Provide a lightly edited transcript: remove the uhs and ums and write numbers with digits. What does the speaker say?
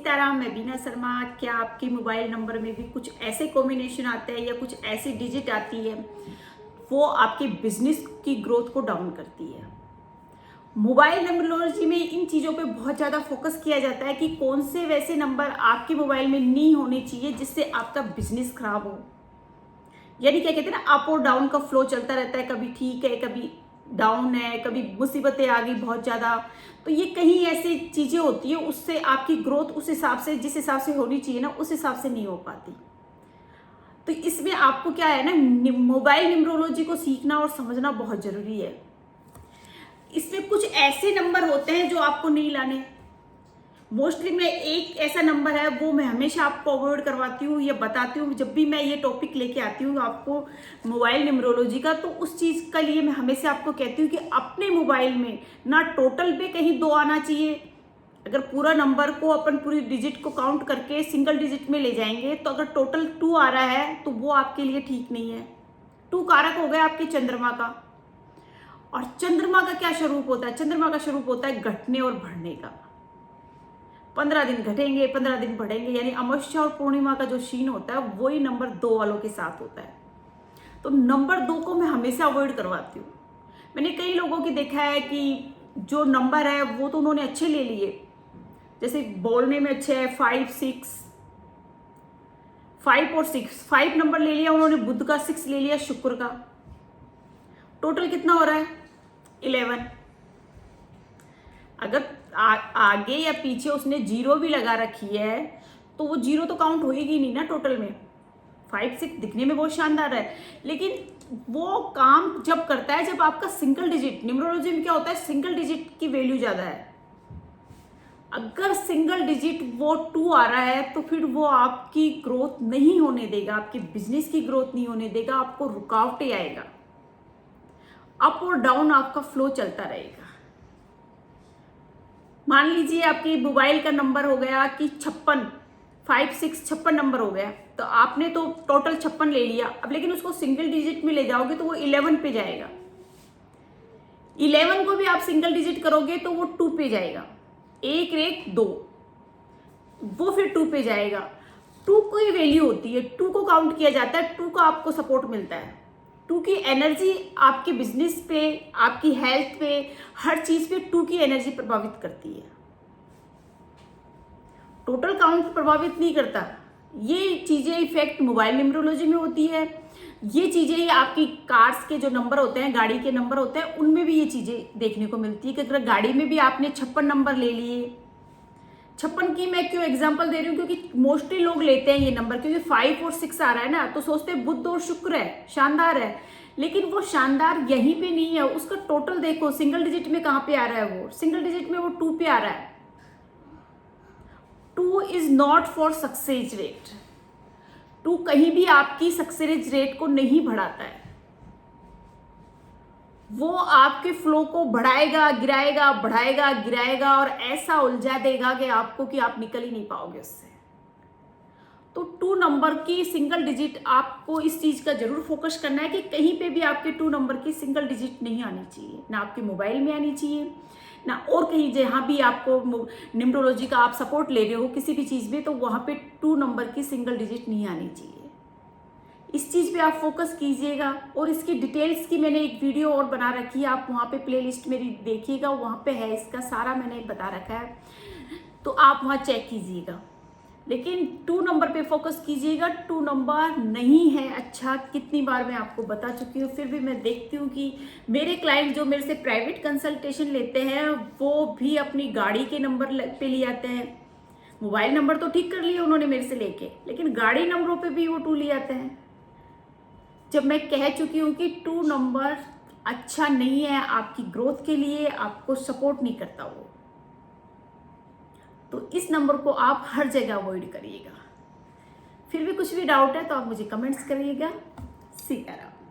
सीताराम, मैं बीना शर्मा। क्या आपके मोबाइल नंबर में भी कुछ ऐसे कॉम्बिनेशन आते हैं या कुछ ऐसी डिजिट आती है वो आपके बिजनेस की ग्रोथ को डाउन करती है? मोबाइल नंबरोलॉजी में इन चीज़ों पे बहुत ज़्यादा फोकस किया जाता है कि कौन से वैसे नंबर आपके मोबाइल में नहीं होने चाहिए जिससे आपका बिजनेस खराब हो। यानी क्या कहते हैं ना, अप और डाउन का फ्लो चलता रहता है, कभी ठीक है कभी डाउन है, कभी मुसीबतें आ गई बहुत ज़्यादा। तो ये कहीं ऐसी चीज़ें होती है, उससे आपकी ग्रोथ उस हिसाब से, जिस हिसाब से होनी चाहिए ना, उस हिसाब से नहीं हो पाती। तो इसमें आपको क्या है ना, मोबाइल न्यूमरोलॉजी को सीखना और समझना बहुत ज़रूरी है। इसमें कुछ ऐसे नंबर होते हैं जो आपको नहीं लाने। मोस्टली मैं एक ऐसा नंबर है वो मैं हमेशा आपको अवॉइड करवाती हूँ या बताती हूँ। जब भी मैं ये टॉपिक लेके आती हूँ आपको मोबाइल न्यूमरोलॉजी का, तो उस चीज़ का लिए मैं हमेशा आपको कहती हूँ कि अपने मोबाइल में ना टोटल पे कहीं 2 आना चाहिए। अगर पूरा नंबर को अपन पूरी डिजिट को काउंट करके सिंगल डिजिट में ले जाएंगे तो अगर टोटल 2 आ रहा है तो वो आपके लिए ठीक नहीं है। 2 कारक हो गया आपके चंद्रमा का। और चंद्रमा का क्या स्वरूप होता है? चंद्रमा का स्वरूप होता है घटने और बढ़ने का। 15 दिन घटेंगे, 15 दिन बढ़ेंगे, यानी अमावस्या और पूर्णिमा का जो सीन होता है वही नंबर 2 वालों के साथ होता है। तो नंबर 2 को मैं हमेशा अवॉइड करवाती हूँ। मैंने कई लोगों की देखा है कि जो नंबर है वो तो उन्होंने अच्छे ले लिए, जैसे बोलने में अच्छे है 5, 6, 5 और 6, 5 नंबर ले लिया उन्होंने, बुध का 6 ले लिया, शुक्र का। टोटल कितना हो रहा है? 11। अगर आगे या पीछे उसने 0 भी लगा रखी है तो वो 0 तो काउंट होएगी नहीं ना टोटल में। 5, 6 दिखने में बहुत शानदार है, लेकिन वो काम जब करता है जब आपका सिंगल डिजिट, न्यूमरोलॉजी में क्या होता है, सिंगल डिजिट की वैल्यू ज्यादा है। अगर सिंगल डिजिट वो 2 आ रहा है तो फिर वो आपकी ग्रोथ नहीं होने देगा, आपके बिजनेस की ग्रोथ नहीं होने देगा, आपको रुकावटें आएगा। अप और डाउन आपका फ्लो चलता रहेगा। मान लीजिए आपके मोबाइल का नंबर हो गया कि 56, 5, 6, 56 नंबर हो गया, तो आपने तो टोटल 56 ले लिया। अब लेकिन उसको सिंगल डिजिट में ले जाओगे तो वो 11 पे जाएगा। 11 को भी आप सिंगल डिजिट करोगे तो वो 2 पे जाएगा। 1, 1, 2, वो फिर 2 पे जाएगा। 2 की वैल्यू होती है, 2 को काउंट किया जाता है, 2 का आपको सपोर्ट मिलता है। 2 की एनर्जी आपके बिजनेस पे, आपकी हेल्थ पे, हर चीज पे 2 की एनर्जी प्रभावित करती है। टोटल काउंट प्रभावित नहीं करता। ये चीजें इफेक्ट मोबाइल न्यूमरोलॉजी में होती है। ये चीजें आपकी कार्स के जो नंबर होते हैं, गाड़ी के नंबर होते हैं, उनमें भी ये चीजें देखने को मिलती है कि अगर गाड़ी में भी आपने 56 नंबर ले लिए। 56 की मैं क्यों एग्जांपल दे रही हूँ, क्योंकि मोस्टली लोग लेते हैं ये नंबर, क्योंकि 5 और 6 आ रहा है ना, तो सोचते हैं बुध और शुक्र है, शानदार है। लेकिन वो शानदार यहीं पे नहीं है, उसका टोटल देखो सिंगल डिजिट में कहाँ पे आ रहा है। वो सिंगल डिजिट में वो 2 पे आ रहा है। 2 is not for success rate. 2 कहीं भी आपकी सक्सेस रेट को नहीं बढ़ाता है। वो आपके फ्लो को बढ़ाएगा गिराएगा, बढ़ाएगा गिराएगा, और ऐसा उलझा देगा कि आपको कि आप निकल ही नहीं पाओगे उससे। तो 2 नंबर की सिंगल डिजिट, आपको इस चीज का जरूर फोकस करना है कि कहीं पे भी आपके 2 नंबर की सिंगल डिजिट नहीं आनी चाहिए, ना आपके मोबाइल में आनी चाहिए, ना और कहीं जहां भी आपको न्यूमरोलॉजी का आप सपोर्ट ले रहे हो किसी भी चीज में, तो वहां पे 2 नंबर की सिंगल डिजिट नहीं आनी चाहिए। इस चीज पे आप फोकस कीजिएगा। और इसकी डिटेल्स की मैंने एक वीडियो और बना रखी है, आप वहां पे प्लेलिस्ट मेरी देखिएगा, वहां पे है, इसका सारा मैंने बता रखा है, तो आप वहां चेक कीजिएगा। लेकिन 2 नंबर पे फोकस कीजिएगा। 2 नंबर नहीं है अच्छा, कितनी बार मैं आपको बता चुकी हूँ। फिर भी मैं देखती हूँ कि मेरे क्लाइंट जो मेरे से प्राइवेट कंसल्टेशन लेते हैं वो भी अपनी गाड़ी के नंबर पे ले आते हैं। मोबाइल नंबर तो ठीक कर लिया उन्होंने मेरे से लेके, लेकिन गाड़ी नंबरों पे भी वो 2 ले आते हैं। जब मैं कह चुकी हूँ कि 2 नंबर अच्छा नहीं है आपकी ग्रोथ के लिए, आपको सपोर्ट नहीं करता वो, तो इस नंबर को आप हर जगह अवॉइड करिएगा। फिर भी कुछ भी डाउट है तो आप मुझे कमेंट्स करिएगा। सीताराम।